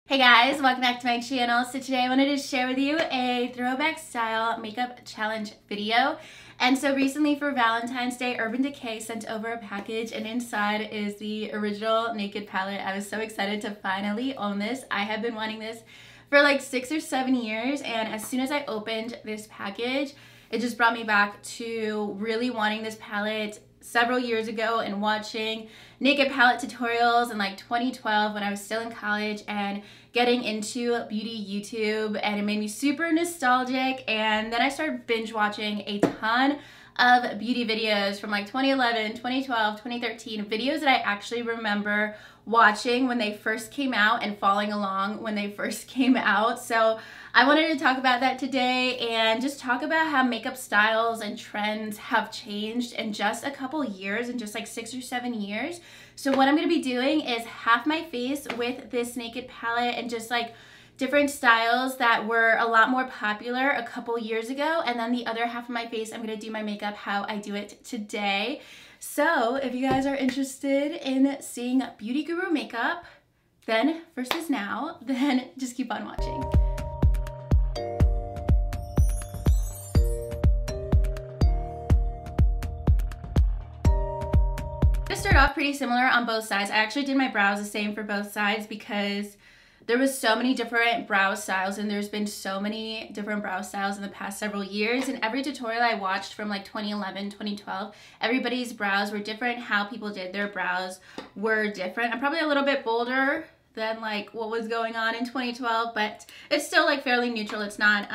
Hey guys, welcome back to my channel. So today I wanted to share with you a throwback style makeup challenge video. And so recently for Valentine's Day, Urban Decay sent over a package and inside is the original Naked palette. I was so excited to finally own this. I have been wanting this for like 6 or 7 years, and as soon as I opened this package, it just brought me back to really wanting this palette several years ago and watching Naked palette tutorials in like 2012 when I was still in college and getting into beauty YouTube, and it made me super nostalgic. And then I started binge watching a ton of beauty videos from like 2011, 2012, 2013, videos that I actually remember watching when they first came out and following along when they first came out. So I wanted to talk about that today and just talk about how makeup styles and trends have changed in just a couple years, in just like 6 or 7 years. So what I'm going to be doing is half my face with this Naked palette and just like different styles that were a lot more popular a couple years ago, and then the other half of my face I'm going to do my makeup how I do it today. So if you guys are interested in seeing beauty guru makeup then versus now, then just keep on watching. To start off pretty similar on both sides. I actually did my brows the same for both sides because there was so many different brow styles, and there's been so many different brow styles in the past several years. And every tutorial I watched from like 2011, 2012, everybody's brows were different. How people did their brows were different. I'm probably a little bit bolder than like what was going on in 2012, but it's still like fairly neutral. It's not,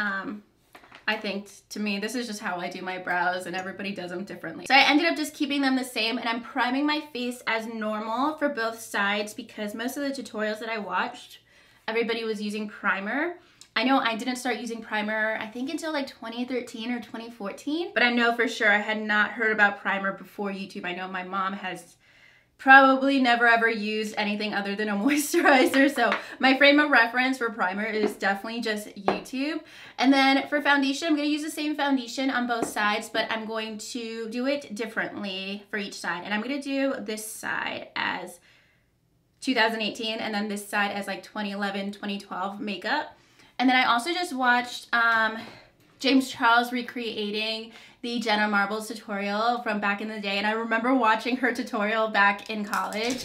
I think to me, this is just how I do my brows, and everybody does them differently. So I ended up just keeping them the same, and I'm priming my face as normal for both sides because most of the tutorials that I watched, everybody was using primer. I know I didn't start using primer, I think until like 2013 or 2014, but I know for sure I had not heard about primer before YouTube. I know my mom has probably never ever used anything other than a moisturizer, so my frame of reference for primer is definitely just YouTube. And then for foundation, I'm going to use the same foundation on both sides, but I'm going to do it differently for each side. And I'm going to do this side as 2018 and then this side as like 2011, 2012 makeup. And then I also just watched James Charles recreating the Jenna Marbles tutorial from back in the day, and I remember watching her tutorial back in college,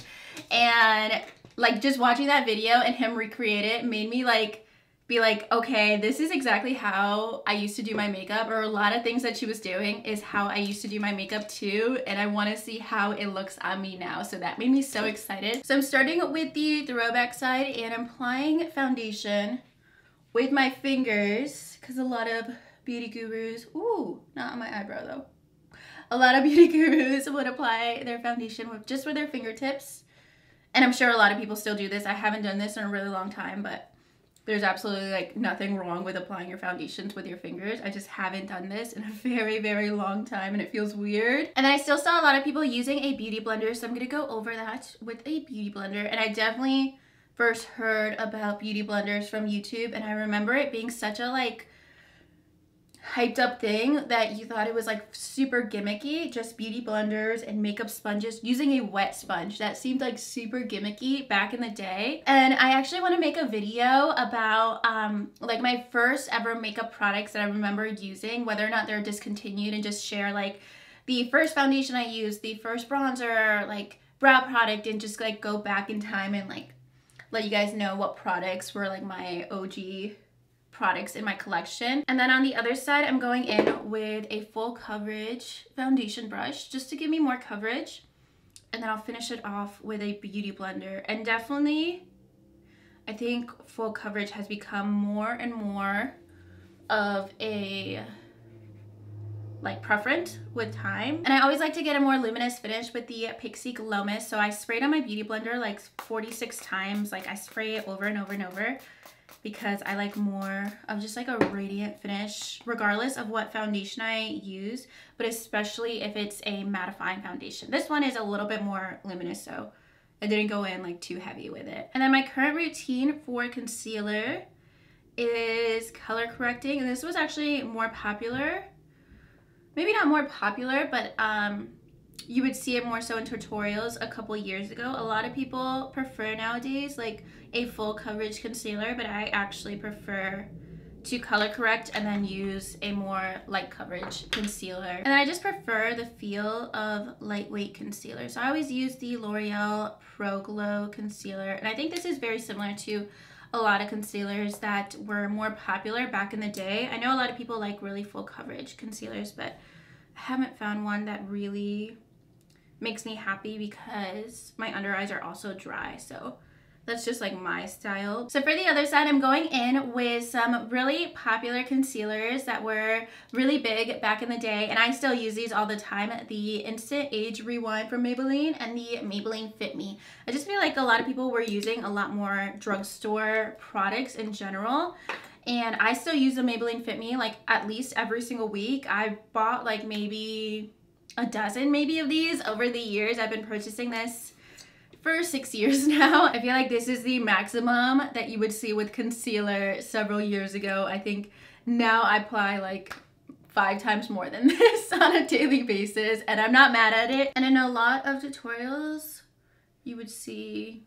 and like just watching that video and him recreate it made me like be like, okay, this is exactly how I used to do my makeup, or a lot of things that she was doing is how I used to do my makeup too, and I want to see how it looks on me now. So that made me so excited. So I'm starting with the throwback side and I'm applying foundation with my fingers because a lot of beauty gurus, ooh, not on my eyebrow though. A lot of beauty gurus would apply their foundation with just with their fingertips. And I'm sure a lot of people still do this. I haven't done this in a really long time, but there's absolutely like nothing wrong with applying your foundations with your fingers. I just haven't done this in a very, very long time and it feels weird. And then I still saw a lot of people using a beauty blender, so I'm gonna go over that with a beauty blender. And I definitely first heard about beauty blenders from YouTube, and I remember it being such a like hyped up thing that you thought it was like super gimmicky, just beauty blenders and makeup sponges, using a wet sponge. That seemed like super gimmicky back in the day. And I actually want to make a video about like my first ever makeup products that I remember using, whether or not they're discontinued, and just share like the first foundation I used, the first bronzer, like brow product, and just like go back in time and like let you guys know what products were like my OG products in my collection. And then on the other side, I'm going in with a full coverage foundation brush just to give me more coverage. And then I'll finish it off with a beauty blender. And definitely, I think full coverage has become more and more of a like preference with time. And I always like to get a more luminous finish with the Pixie Glow Mist. So I sprayed on my beauty blender like 46 times. Like I spray it over and over and over, because I like more of just like a radiant finish regardless of what foundation I use, but especially if it's a mattifying foundation. This one is a little bit more luminous, so I didn't go in like too heavy with it. And then my current routine for concealer is color correcting, and this was actually more popular, maybe not more popular, but you would see it more so in tutorials a couple years ago. A lot of people prefer nowadays like a full coverage concealer, but I actually prefer to color correct and then use a more light coverage concealer. And then I just prefer the feel of lightweight concealer. So I always use the L'Oreal Pro Glow concealer. And I think this is very similar to a lot of concealers that were more popular back in the day. I know a lot of people like really full coverage concealers, but I haven't found one that really makes me happy because my under eyes are also dry. So that's just like my style. So for the other side, I'm going in with some really popular concealers that were really big back in the day, and I still use these all the time. The Instant Age Rewind from Maybelline and the Maybelline Fit Me. I just feel like a lot of people were using a lot more drugstore products in general, and I still use the Maybelline Fit Me like at least every single week. I bought like maybe a dozen maybe of these over the years. I've been purchasing this for 6 years now. I feel like this is the maximum that you would see with concealer several years ago. I think now I apply like 5 times more than this on a daily basis, and I'm not mad at it. And in a lot of tutorials, you would see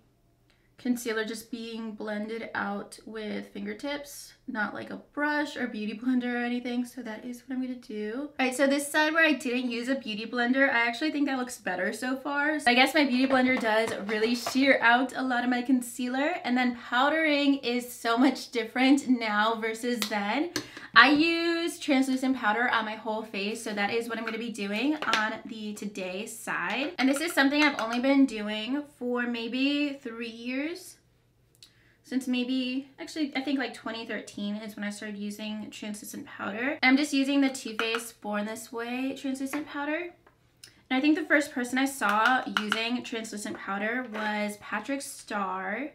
concealer just being blended out with fingertips, not like a brush or beauty blender or anything. So that is what I'm gonna do. All right, so this side where I didn't use a beauty blender, I actually think that looks better so far. So I guess my beauty blender does really sheer out a lot of my concealer, and then powdering is so much different now versus then. I use translucent powder on my whole face, so that is what I'm going to be doing on the Today side. And this is something I've only been doing for maybe 3 years. Since maybe, actually, I think like 2013 is when I started using translucent powder. And I'm just using the Too Faced Born This Way translucent powder. And I think the first person I saw using translucent powder was Patrick Starr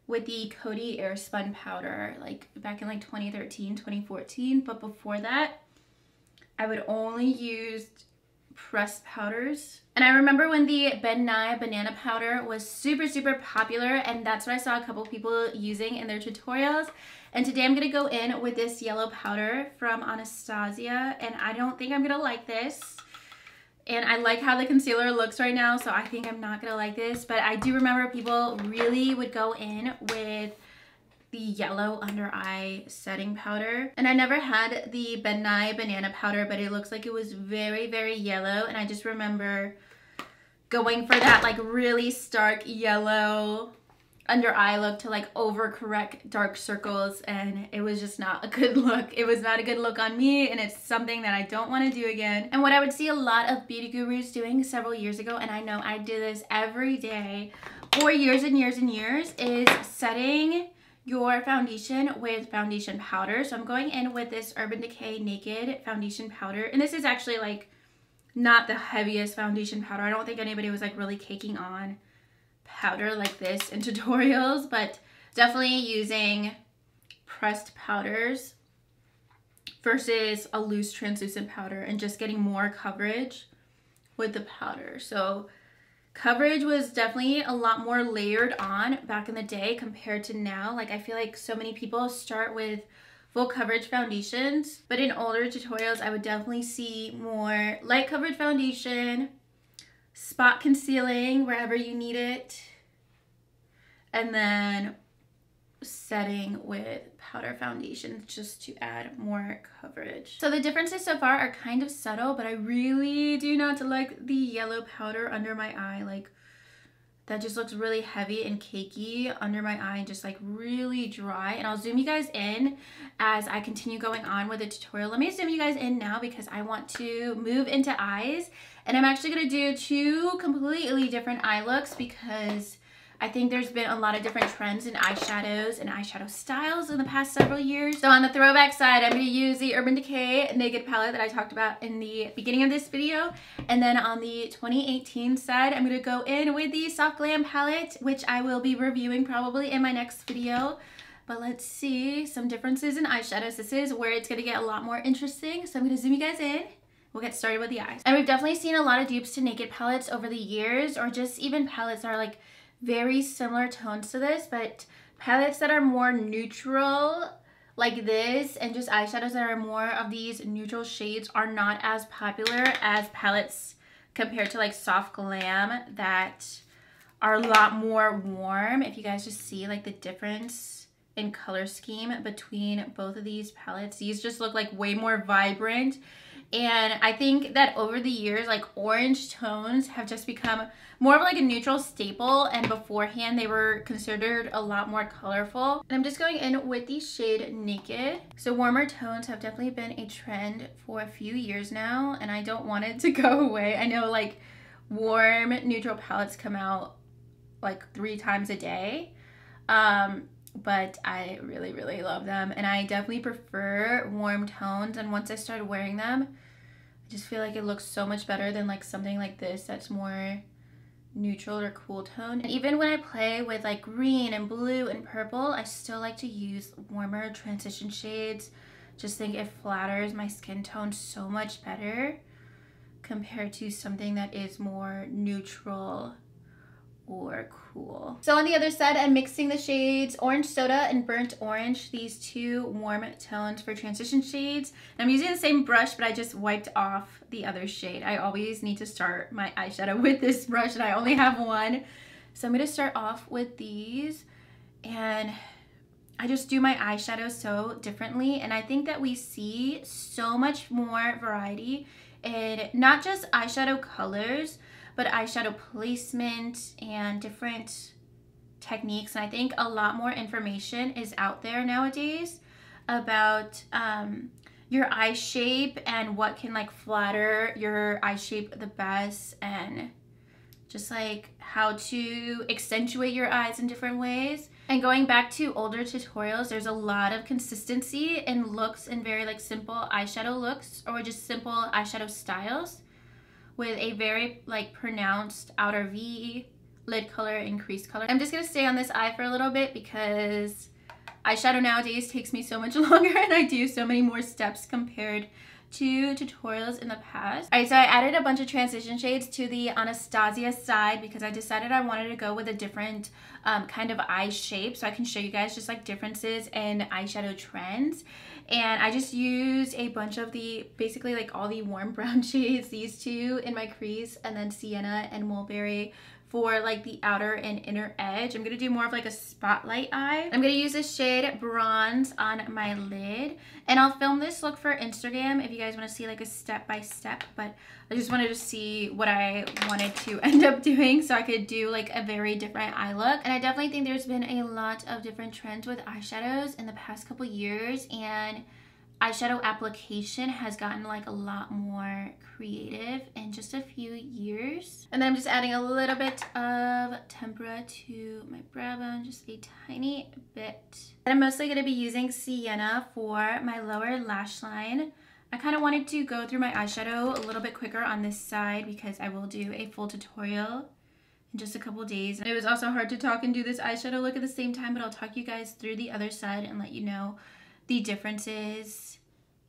with the Coty Airspun powder, like back in like 2013, 2014. But before that, I would only use pressed powders. And I remember when the Ben Nye banana powder was super, super popular, and that's what I saw a couple people using in their tutorials. And today I'm gonna go in with this yellow powder from Anastasia, and I don't think I'm gonna like this. And I like how the concealer looks right now, so I think I'm not gonna like this. But I do remember people really would go in with the yellow under eye setting powder. And I never had the Ben Nye banana powder, but it looks like it was very, very yellow. And I just remember going for that like really stark yellow under eye look to like overcorrect dark circles, and it was just not a good look. It was not a good look on me, and it's something that I don't want to do again. And what I would see a lot of beauty gurus doing several years ago, and I know I did this every day for years and years and years, is setting your foundation with foundation powder. So I'm going in with this Urban Decay Naked foundation powder, and this is actually like not the heaviest foundation powder. I don't think anybody was like really caking on powder like this in tutorials, but definitely using pressed powders versus a loose translucent powder and just getting more coverage with the powder. So coverage was definitely a lot more layered on back in the day compared to now. Like I feel like so many people start with full coverage foundations, but in older tutorials I would definitely see more light coverage foundation, spot concealing wherever you need it, and then setting with powder foundation just to add more coverage. So the differences so far are kind of subtle, but I really do not like the yellow powder under my eye. Like that just looks really heavy and cakey under my eye, just like really dry. And I'll zoom you guys in as I continue going on with the tutorial. Let me zoom you guys in now because I want to move into eyes, and I'm actually gonna do 2 completely different eye looks because I think there's been a lot of different trends in eyeshadows and eyeshadow styles in the past several years. So on the throwback side, I'm going to use the Urban Decay Naked palette that I talked about in the beginning of this video. And then on the 2018 side, I'm going to go in with the Soft Glam palette, which I will be reviewing probably in my next video. But let's see some differences in eyeshadows. This is where it's going to get a lot more interesting. So I'm going to zoom you guys in. We'll get started with the eyes. And we've definitely seen a lot of dupes to Naked palettes over the years, or just even palettes that are like very similar tones to this, but palettes that are more neutral like this and just eyeshadows that are more of these neutral shades are not as popular as palettes compared to like Soft Glam that are a lot more warm. If you guys just see like the difference in color scheme between both of these palettes, these just look like way more vibrant. And I think that over the years, like orange tones have just become more of like a neutral staple, and beforehand they were considered a lot more colorful. And I'm just going in with the shade Naked. So warmer tones have definitely been a trend for a few years now, and I don't want it to go away. I know like warm neutral palettes come out like 3 times a day. But I really, really love them, and I definitely prefer warm tones. And once I started wearing them, I just feel like it looks so much better than like something like this that's more neutral or cool tone. And even when I play with like green and blue and purple, I still like to use warmer transition shades. Just think it flatters my skin tone so much better compared to something that is more neutral or cool. So on the other side, I'm mixing the shades Orange Soda and Burnt Orange, these 2 warm tones for transition shades. And I'm using the same brush, but I just wiped off the other shade. I always need to start my eyeshadow with this brush, and I only have one. So I'm going to start off with these, and I just do my eyeshadow so differently. And I think that we see so much more variety in not just eyeshadow colors, but eyeshadow placement and different techniques. And I think a lot more information is out there nowadays about your eye shape and what can like flatter your eye shape the best, and just like how to accentuate your eyes in different ways. And going back to older tutorials, there's a lot of consistency in looks and very like simple eyeshadow looks, or just simple eyeshadow styles with a very like pronounced outer V, lid color, and crease color. I'm just gonna stay on this eye for a little bit because eyeshadow nowadays takes me so much longer, and I do so many more steps compared to tutorials in the past. All right, so I added a bunch of transition shades to the Anastasia side because I decided I wanted to go with a different kind of eye shape, so I can show you guys just like differences in eyeshadow trends. And I just used a bunch of the, basically like all the warm brown shades, these 2 in my crease, and then Sienna and Mulberry for like the outer and inner edge. I'm gonna do more of like a spotlight eye. I'm gonna use this shade Bronze on my lid, and I'll film this look for Instagram if you guys wanna see like a step-by-step, but I just wanted to see what I wanted to end up doing so I could do like a very different eye look. And I definitely think there's been a lot of different trends with eyeshadows in the past couple years, and eyeshadow application has gotten like a lot more creative in just a few years. And then I'm just adding a little bit of tempera to my brow bone, just a tiny bit. And I'm mostly going to be using Sienna for my lower lash line. I kind of wanted to go through my eyeshadow a little bit quicker on this side because I will do a full tutorial in just a couple days. It was also hard to talk and do this eyeshadow look at the same time, but I'll talk you guys through the other side and let you know the differences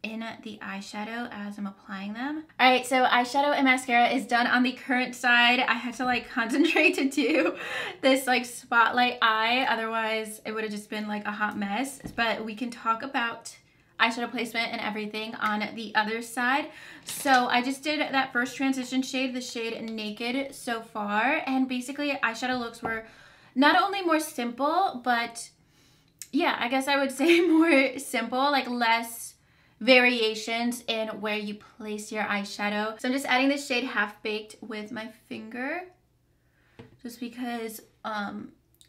in the eyeshadow as I'm applying them. All right, so eyeshadow and mascara is done on the current side. I had to like concentrate to do this like spotlight eye, otherwise it would have just been like a hot mess. But we can talk about eyeshadow placement and everything on the other side. So I just did that first transition shade, the shade Naked so far, and basically eyeshadow looks were not only more simple, but yeah, I guess I would say more simple, like less variations in where you place your eyeshadow. So I'm just adding this shade Half Baked with my finger, just because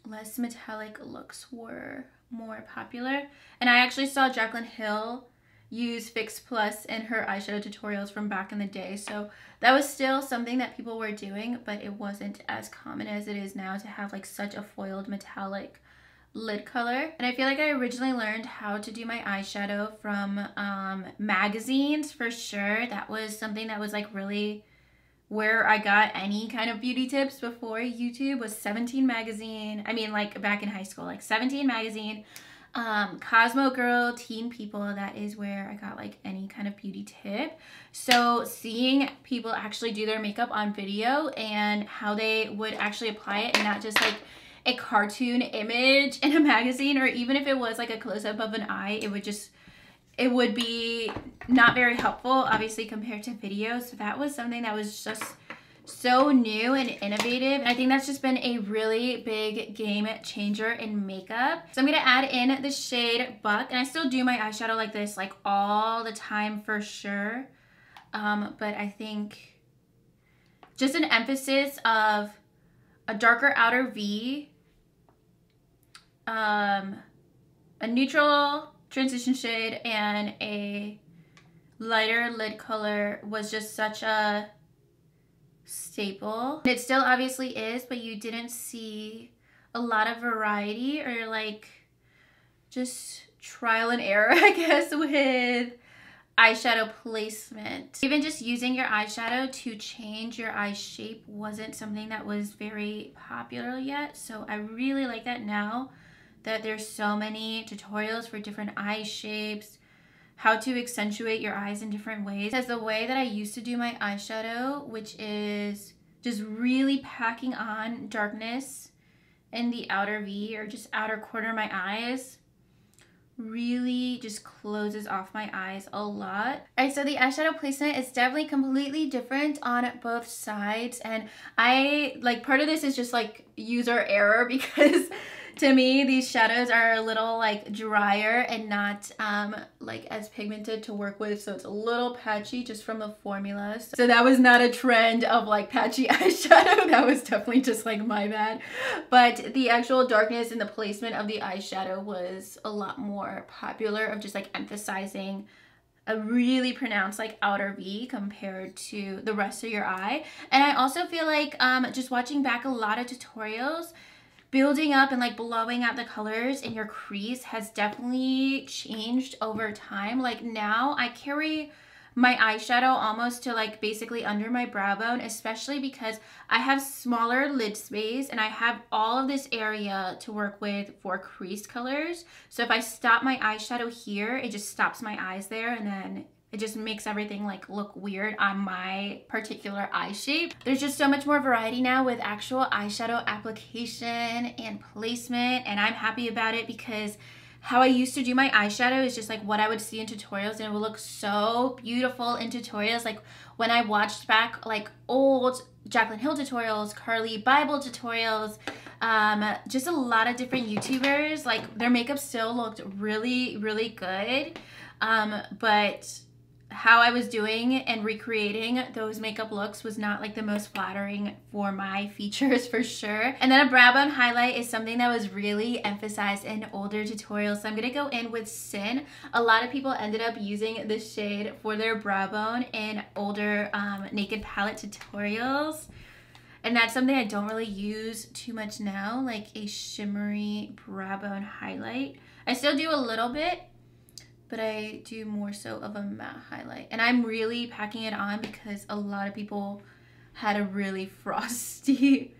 less metallic looks were more popular. And I actually saw Jaclyn Hill use Fix Plus in her eyeshadow tutorials from back in the day, so that was still something that people were doing, but it wasn't as common as it is now to have like such a foiled metallic lid color. And I feel like I originally learned how to do my eyeshadow from magazines for sure. That was something that was like really where I got any kind of beauty tips before YouTube, was 17 magazine. I mean, like back in high school, like 17 magazine, Cosmo Girl, Teen People, that is where I got like any kind of beauty tip. So seeing people actually do their makeup on video and how they would actually apply it, and not just like a cartoon image in a magazine, or even if it was like a close-up of an eye, it would be not very helpful, obviously, compared to video. So that was something that was just so new and innovative. And I think that's just been a really big game changer in makeup. So I'm gonna add in the shade Buck, and I still do my eyeshadow like this like all the time for sure. But I think just an emphasis of a darker outer V, a neutral transition shade, and a lighter lid color was just such a staple. It still obviously is, but you didn't see a lot of variety or like just trial and error, I guess, with eyeshadow placement. Even just using your eyeshadow to change your eye shape wasn't something that was very popular yet. So I really like that now that there's so many tutorials for different eye shapes, how to accentuate your eyes in different ways. Because the way that I used to do my eyeshadow, which is just really packing on darkness in the outer V or just outer corner of my eyes, really just closes off my eyes a lot. Alright, so the eyeshadow placement is definitely completely different on both sides, and I like part of this is just like user error because to me these shadows are a little like drier and not like as pigmented to work with, so it's a little patchy just from the formula. So that was not a trend of like patchy eyeshadow, that was definitely just like my bad. But the actual darkness and the placement of the eyeshadow was a lot more popular, of just like emphasizing a really pronounced like outer V compared to the rest of your eye. And I also feel like just watching back a lot of tutorials, building up and like blowing out the colors in your crease has definitely changed over time. Like now I carry my eyeshadow almost to like basically under my brow bone, especially because I have smaller lid space and I have all of this area to work with for crease colors. So if I stop my eyeshadow here, it just stops my eyes there, and then it just makes everything like look weird on my particular eye shape. There's just so much more variety now with actual eyeshadow application and placement, and I'm happy about it because how I used to do my eyeshadow is just like what I would see in tutorials, and it would look so beautiful in tutorials. Like when I watched back like old Jaclyn Hill tutorials, Carli Bybel tutorials, just a lot of different YouTubers, like their makeup still looked really, really good. But how I was doing and recreating those makeup looks was not like the most flattering for my features for sure. And then a brow bone highlight is something that was really emphasized in older tutorials. So I'm gonna go in with Sin. A lot of people ended up using this shade for their brow bone in older naked palette tutorials. And that's something I don't really use too much now, like a shimmery brow bone highlight. I still do a little bit, but I do more so of a matte highlight. And I'm really packing it on because a lot of people had a really frosty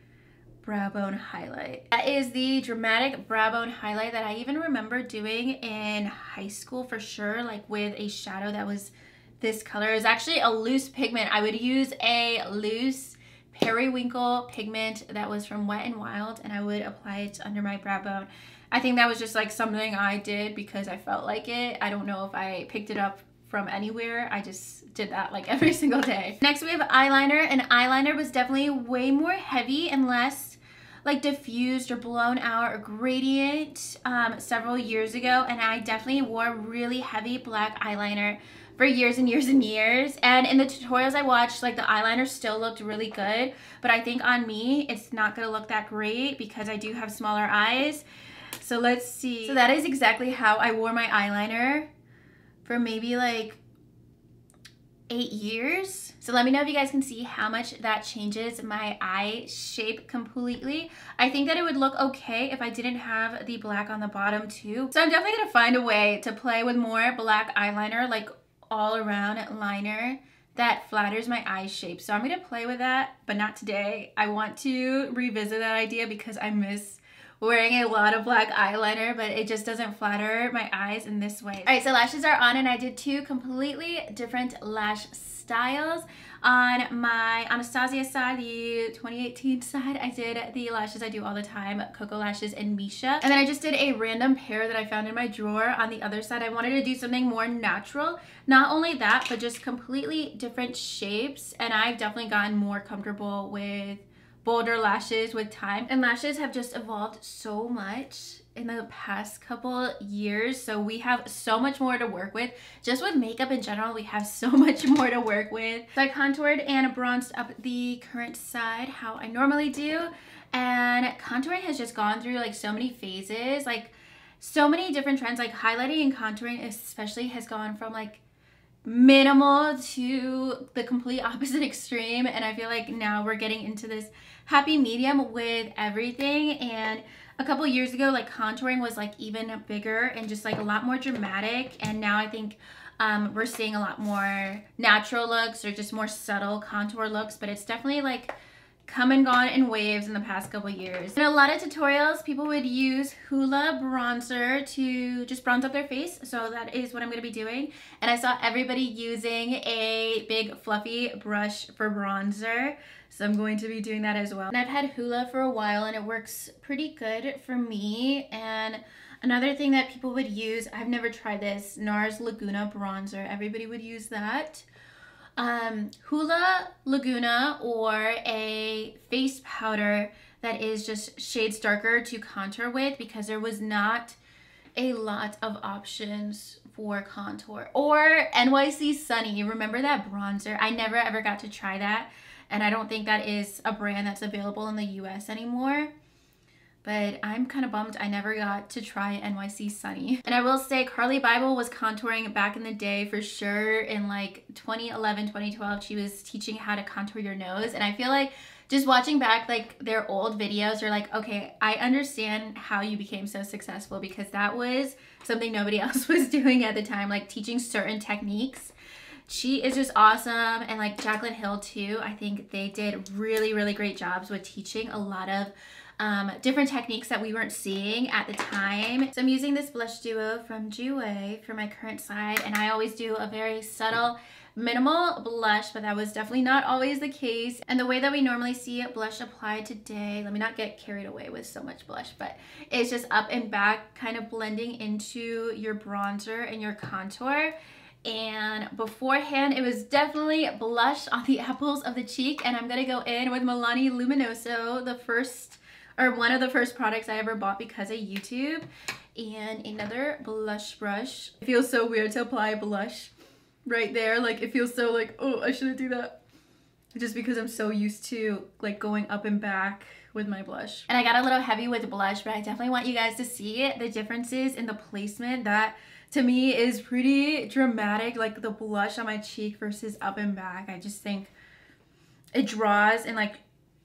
brow bone highlight. That is the dramatic brow bone highlight that I even remember doing in high school for sure, like with a shadow that was this color. It's actually a loose pigment. I would use a loose periwinkle pigment that was from Wet n Wild, and I would apply it under my brow bone. I think that was just like something I did because I felt like it. I don't know if I picked it up from anywhere. I just did that like every single day. Next we have eyeliner, and eyeliner was definitely way more heavy and less like diffused or blown out or gradient several years ago, and I definitely wore really heavy black eyeliner for years and years and years. And in the tutorials I watched, like the eyeliner still looked really good, but I think on me it's not gonna look that great because I do have smaller eyes. So let's see. So that is exactly how I wore my eyeliner for maybe like 8 years. So let me know if you guys can see how much that changes my eye shape completely. I think that it would look okay if I didn't have the black on the bottom too. So I'm definitely gonna find a way to play with more black eyeliner, like all around liner that flatters my eye shape. So I'm gonna play with that, but not today. I want to revisit that idea because I miss wearing a lot of black eyeliner, but it just doesn't flatter my eyes in this way. All right, so lashes are on, and I did two completely different lash styles. On my Anastasia side, the 2018 side, I did the lashes I do all the time, Cocoa Lashes and Misha. And then I just did a random pair that I found in my drawer. On the other side, I wanted to do something more natural. Not only that, but just completely different shapes. And I've definitely gotten more comfortable with bolder lashes with time. And lashes have just evolved so much in the past couple years, so we have so much more to work with. Just with makeup in general, we have so much more to work with. So I contoured and bronzed up the current side how I normally do, and contouring has just gone through like so many phases, like so many different trends. Like highlighting and contouring especially has gone from like minimal to the complete opposite extreme, and I feel like now we're getting into this happy medium with everything. And a couple years ago, like contouring was like even bigger and just like a lot more dramatic, and now I think we're seeing a lot more natural looks or just more subtle contour looks, but it's definitely like come and gone in waves in the past couple years. In a lot of tutorials, people would use Hoola bronzer to just bronze up their face, so that is what I'm going to be doing. And I saw everybody using a big fluffy brush for bronzer, so I'm going to be doing that as well. And I've had Hoola for a while and it works pretty good for me. And another thing that people would use, I've never tried this, Nars Laguna bronzer. Everybody would use that. Hoola Laguna, or a face powder that is just shades darker to contour with, because there was not a lot of options for contour. Or NYC Sunny, remember that bronzer? I never ever got to try that, and I don't think that is a brand that's available in the US anymore. But I'm kind of bummed I never got to try NYC Sunny. And I will say Carli Bybel was contouring back in the day for sure. In like 2011, 2012, she was teaching how to contour your nose. And I feel like just watching back like their old videos, you're like, okay, I understand how you became so successful, because that was something nobody else was doing at the time, like teaching certain techniques. She is just awesome. And like Jaclyn Hill too, I think they did really, really great jobs with teaching a lot of different techniques that we weren't seeing at the time. So I'm using this blush duo from Jouer for my current side, and I always do a very subtle minimal blush, but that was definitely not always the case. And the way that we normally see blush applied today, let me not get carried away with so much blush, but it's just up and back, kind of blending into your bronzer and your contour. And beforehand, it was definitely blush on the apples of the cheek, and I'm gonna go in with Milani Luminoso, one of the first products I ever bought because of YouTube. And another blush brush. It feels so weird to apply blush right there. Like it feels so like, oh, I shouldn't do that. Just because I'm so used to like going up and back with my blush. And I got a little heavy with blush, but I definitely want you guys to see the differences in the placement. That to me is pretty dramatic. Like the blush on my cheek versus up and back. I just think it draws and like,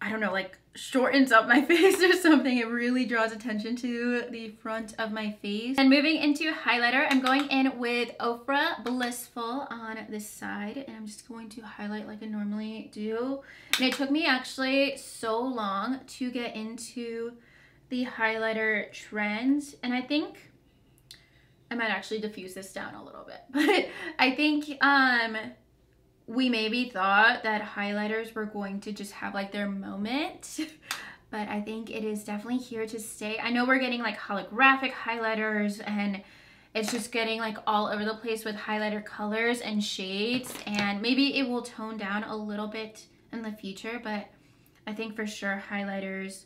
I don't know, like shortens up my face or something. It really draws attention to the front of my face. And moving into highlighter, I'm going in with Ofra Blissful on this side, and I'm just going to highlight like I normally do. And it took me actually so long to get into the highlighter trend, and I think I might actually diffuse this down a little bit, but I think we maybe thought that highlighters were going to just have like their moment, but I think it is definitely here to stay. I know we're getting like holographic highlighters, and it's just getting like all over the place with highlighter colors and shades, and maybe it will tone down a little bit in the future, but I think for sure highlighters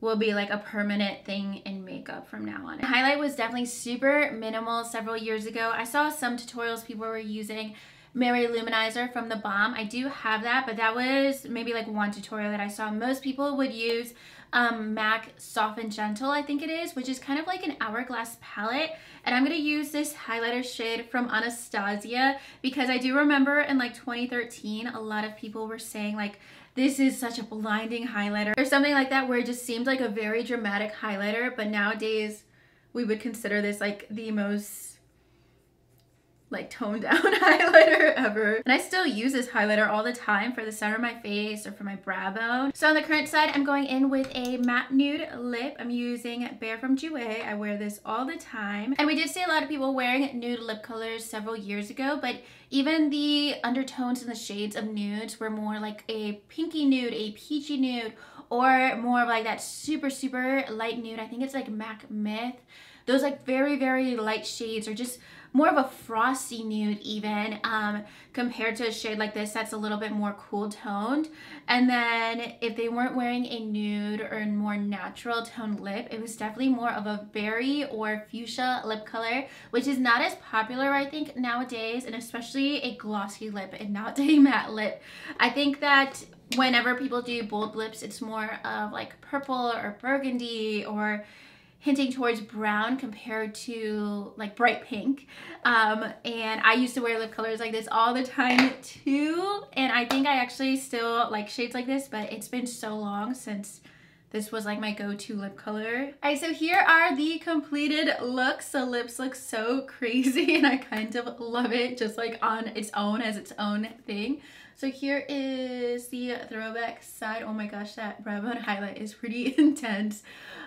will be like a permanent thing in makeup from now on. Highlight was definitely super minimal several years ago. I saw some tutorials people were using Mary Luminizer from The Balm. I do have that, but that was maybe like one tutorial that I saw. Most people would use MAC Soft and Gentle, I think it is, which is kind of like an hourglass palette. And I'm gonna use this highlighter shade from Anastasia, because I do remember in like 2013, a lot of people were saying like, this is such a blinding highlighter or something like that, where it just seemed like a very dramatic highlighter. But nowadays we would consider this like the most like toned down highlighter ever. And I still use this highlighter all the time for the center of my face or for my brow bone. So on the current side, I'm going in with a matte nude lip. I'm using Bare from Jouer. I wear this all the time. And we did see a lot of people wearing nude lip colors several years ago, but even the undertones and the shades of nudes were more like a pinky nude, a peachy nude, or more of like that super, super light nude. I think it's like Mac Myth. Those like very, very light shades are just more of a frosty nude even, compared to a shade like this that's a little bit more cool toned. And then if they weren't wearing a nude or more natural toned lip, it was definitely more of a berry or fuchsia lip color, which is not as popular I think nowadays, and especially a glossy lip and not a matte lip. I think that whenever people do bold lips, it's more of like purple or burgundy or hinting towards brown compared to like bright pink. And I used to wear lip colors like this all the time too, and I think I actually still like shades like this, but it's been so long since this was like my go-to lip color. All right, so here are the completed looks. The lips look so crazy and I kind of love it just like on its own as its own thing. So here is the throwback side. Oh my gosh, that brow bone highlight is pretty intense.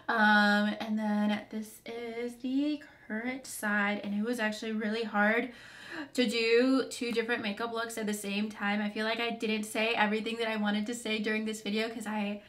And then this is the current side, and it was actually really hard to do two different makeup looks at the same time. I feel like I didn't say everything that I wanted to say during this video because I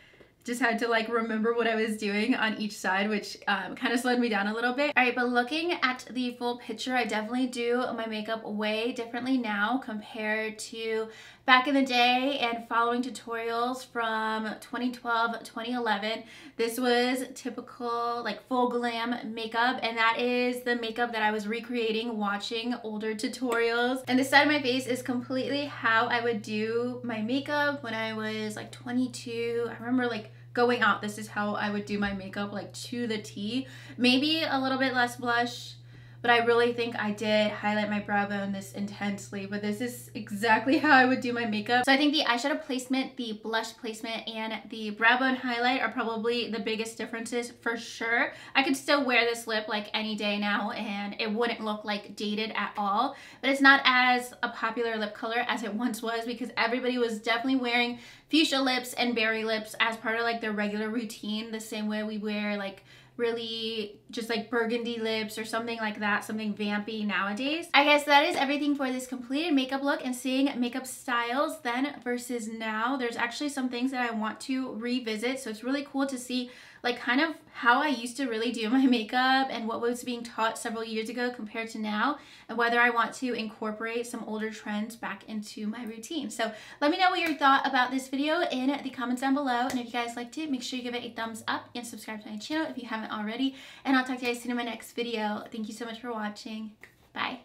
just had to like remember what I was doing on each side, which kind of slowed me down a little bit. All right, but looking at the full picture, I definitely do my makeup way differently now compared to back in the day and following tutorials from 2012, 2011. This was typical like full glam makeup, and that is the makeup that I was recreating watching older tutorials. And this side of my face is completely how I would do my makeup when I was like 22. I remember like going out, this is how I would do my makeup like to the T. Maybe a little bit less blush, but I really think I did highlight my brow bone this intensely, but this is exactly how I would do my makeup. So I think the eyeshadow placement, the blush placement, and the brow bone highlight are probably the biggest differences for sure. I could still wear this lip like any day now and it wouldn't look like dated at all, but it's not as a popular lip color as it once was because everybody was definitely wearing fuchsia lips and berry lips as part of like their regular routine, the same way we wear like really just like burgundy lips or something like that, something vampy nowadays. I guess that is everything for this completed makeup look and seeing makeup styles then versus now. There's actually some things that I want to revisit, so it's really cool to see like kind of how I used to really do my makeup and what was being taught several years ago compared to now, and whether I want to incorporate some older trends back into my routine. So let me know what you thought about this video in the comments down below, and if you guys liked it, make sure you give it a thumbs up and subscribe to my channel if you haven't already, and I'll talk to you guys soon in my next video. Thank you so much for watching. Bye.